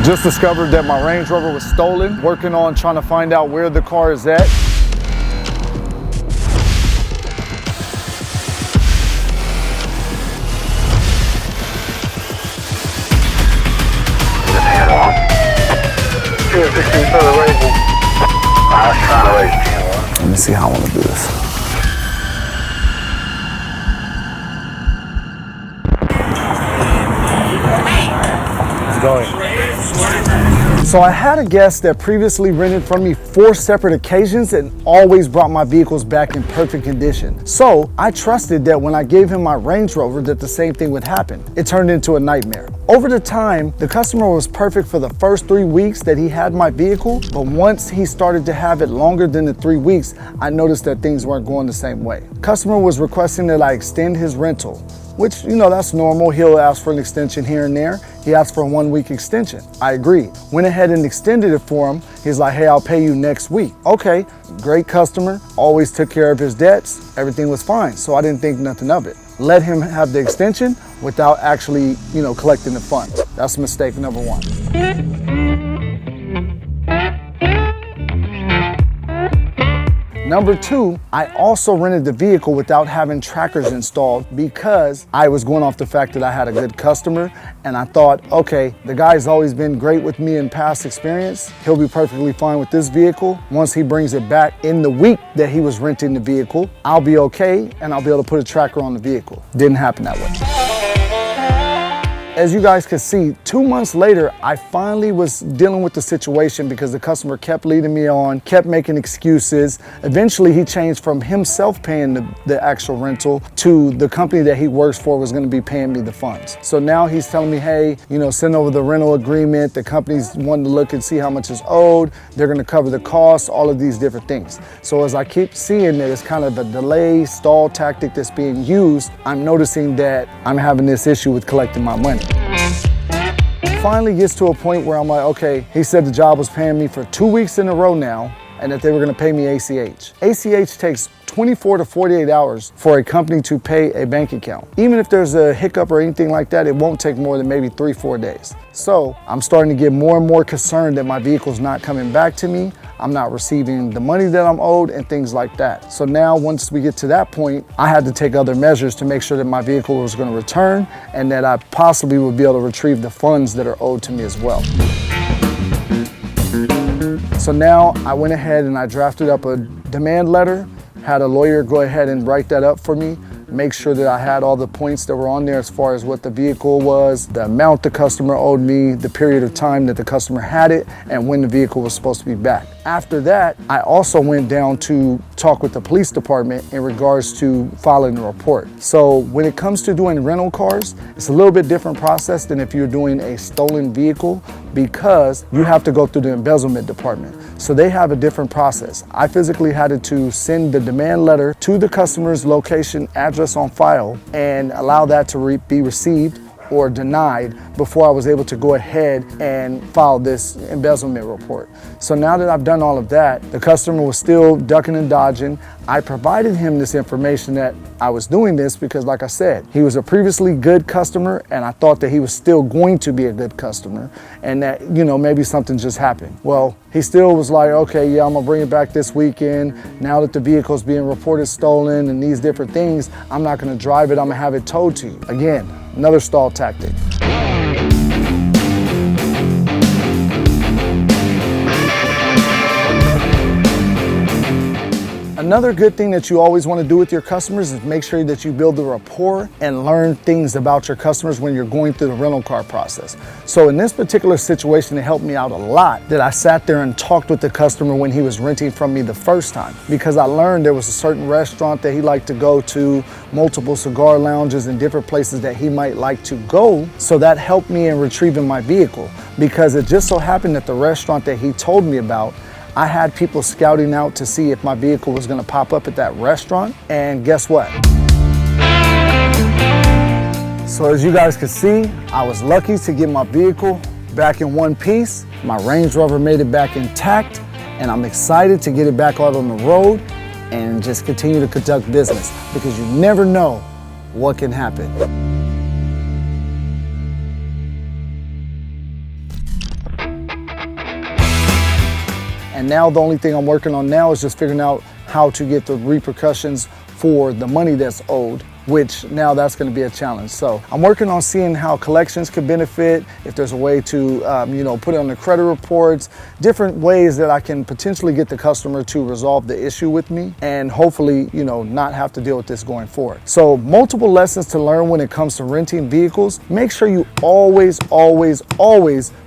Just discovered that my Range Rover was stolen. Working on trying to find out where the car is at. Let me see how I want to do this. It's going. So I had a guest that previously rented from me 4 separate occasions and always brought my vehicles back in perfect condition. So I trusted that when I gave him my Range Rover that the same thing would happen. It turned into a nightmare. Over the time, the customer was perfect for the first 3 weeks that he had my vehicle, but once he started to have it longer than the 3 weeks, I noticed that things weren't going the same way. Customer was requesting that I extend his rental, which, you know, that's normal. He'll ask for an extension here and there. He asked for a 1-week extension. I agreed. Went ahead and extended it for him. He's like, hey, I'll pay you next week. Okay, great customer, always took care of his debts. Everything was fine, so I didn't think nothing of it. Let him have the extension without actually, collecting the funds. That's mistake number 1. Number 2, I also rented the vehicle without having trackers installed because I was going off the fact that I had a good customer and I thought, okay, the guy's always been great with me in past experience. He'll be perfectly fine with this vehicle. Once he brings it back in the week that he was renting the vehicle, I'll be okay and I'll be able to put a tracker on the vehicle. Didn't happen that way. As you guys can see, 2 months later, I finally was dealing with the situation because the customer kept leading me on, kept making excuses. Eventually, he changed from himself paying the actual rental to the company that he works for was gonna be paying me the funds. So now he's telling me, hey, send over the rental agreement. The company's wanting to look and see how much is owed. They're gonna cover the costs, all of these different things. So as I keep seeing that it's kind of a delay, stall tactic that's being used, I'm noticing that I'm having this issue with collecting my money. Finally gets to a point where I'm like, okay, he said the job was paying me for 2 weeks in a row now and that they were gonna pay me ACH. ACH takes 24 to 48 hours for a company to pay a bank account. Even if there's a hiccup or anything like that, it won't take more than maybe 3-4 days. So I'm starting to get more and more concerned that my vehicle's not coming back to me. I'm not receiving the money that I'm owed and things like that. So now once we get to that point, I had to take other measures to make sure that my vehicle was gonna return and that I possibly would be able to retrieve the funds that are owed to me as well. So now I went ahead and I drafted up a demand letter, had a lawyer go ahead and write that up for me, make sure that I had all the points that were on there as far as what the vehicle was, the amount the customer owed me, the period of time that the customer had it, and when the vehicle was supposed to be back. After that, I also went down to talk with the police department in regards to filing a report. So when it comes to doing rental cars, it's a little bit different process than if you're doing a stolen vehicle because you have to go through the embezzlement department. So they have a different process. I physically had to send the demand letter to the customer's location, address on file, and allow that to be received or denied before I was able to go ahead and file this embezzlement report. So now that I've done all of that, the customer was still ducking and dodging. I provided him this information that I was doing this because, like I said, he was a previously good customer and I thought that he was still going to be a good customer and that, maybe something just happened. Well, he still was like, okay, yeah, I'm gonna bring it back this weekend. Now that the vehicle's being reported stolen and these different things, I'm not gonna drive it, I'm gonna have it towed to you. Again, another stall tactic. Another good thing that you always want to do with your customers is make sure that you build a rapport and learn things about your customers when you're going through the rental car process. So in this particular situation, it helped me out a lot that I sat there and talked with the customer when he was renting from me the first time, because I learned there was a certain restaurant that he liked to go to, multiple cigar lounges and different places that he might like to go. So that helped me in retrieving my vehicle, because it just so happened that the restaurant that he told me about, I had people scouting out to see if my vehicle was gonna pop up at that restaurant, and guess what? So as you guys can see, I was lucky to get my vehicle back in one piece. My Range Rover made it back intact, and I'm excited to get it back out on the road and just continue to conduct business, because you never know what can happen. And now the only thing I'm working on now is just figuring out how to get the repercussions for the money that's owed, which now that's going to be a challenge. So I'm working on seeing how collections could benefit, if there's a way to put it on the credit reports, different ways that I can potentially get the customer to resolve the issue with me and hopefully not have to deal with this going forward. So multiple lessons to learn when it comes to renting vehicles. Make sure you always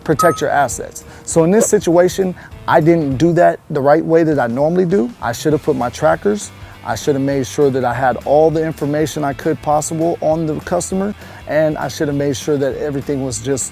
protect your assets. So in this situation, I didn't do that the right way that I normally do. I should have put my trackers. I should have made sure that I had all the information I could possible on the customer, and I should have made sure that everything was just,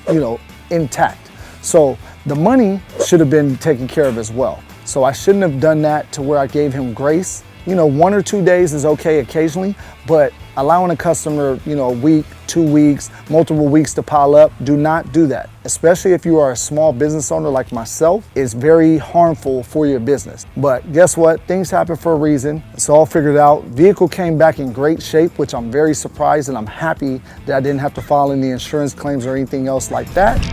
intact. So the money should have been taken care of as well. So I shouldn't have done that to where I gave him grace. 1 or 2 days is okay occasionally, but allowing a customer, a week, 2 weeks, multiple weeks to pile up, do not do that. Especially if you are a small business owner like myself, it's very harmful for your business. But guess what? Things happen for a reason. It's all figured out. Vehicle came back in great shape, which I'm very surprised, and I'm happy that I didn't have to file any insurance claims or anything else like that.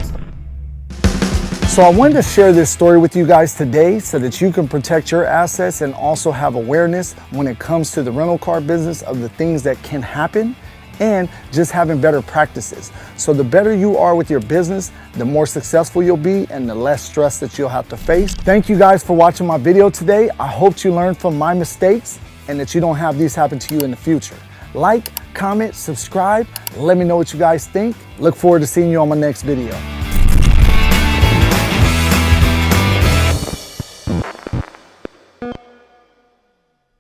So I wanted to share this story with you guys today so that you can protect your assets and also have awareness when it comes to the rental car business of the things that can happen and just having better practices. So the better you are with your business, the more successful you'll be and the less stress that you'll have to face. Thank you guys for watching my video today. I hope you learned from my mistakes and that you don't have these happen to you in the future. Like, comment, subscribe, let me know what you guys think. Look forward to seeing you on my next video.